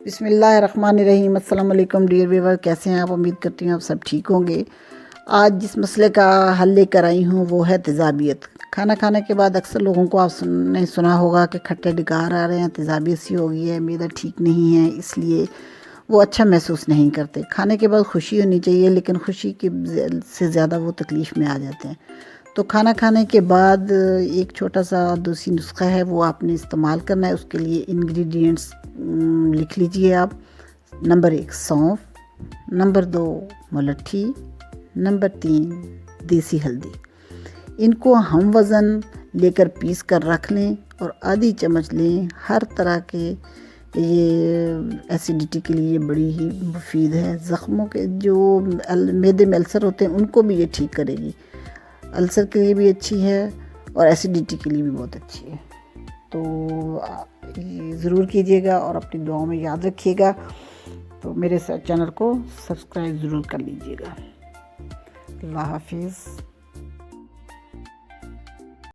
बिस्मिल्लाहिर्रहमानिर्रहीम। अस्सलाम वालेकुम डियर व्यूवर, कैसे हैं आप? उम्मीद करती हूँ आप सब ठीक होंगे। आज जिस मसले का हल लेकर आई हूँ वो है तेज़ाबियत। खाना खाने के बाद अक्सर लोगों को आपने सुना होगा कि खट्टे डकार आ रहे हैं, तेज़ाबियत सी हो गई है, मैदा ठीक नहीं है, इसलिए वो अच्छा महसूस नहीं करते। खाने के बाद खुशी होनी चाहिए, लेकिन खुशी के से ज़्यादा वो तकलीफ़ में आ जाते हैं। तो खाना खाने के बाद एक छोटा सा देसी नुस्खा है, वो आपने इस्तेमाल करना है। उसके लिए इंग्रेडिएंट्स लिख लीजिए आप। नंबर 1 सौंफ, नंबर 2 मुलट्ठी, नंबर 3 देसी हल्दी। इनको हम वज़न लेकर पीस कर रख लें और आधी चम्मच लें। हर तरह के ये एसिडिटी के लिए बड़ी ही मुफीद है। ज़ख्मों के जो मैदे में अल्सर होते हैं उनको भी ये ठीक करेगी। अल्सर के लिए भी अच्छी है और एसिडिटी के लिए भी बहुत अच्छी है। तो ये ज़रूर कीजिएगा और अपनी दुआओं में याद रखिएगा। तो मेरे चैनल को सब्सक्राइब ज़रूर कर लीजिएगा। अल्लाह हाफिज़।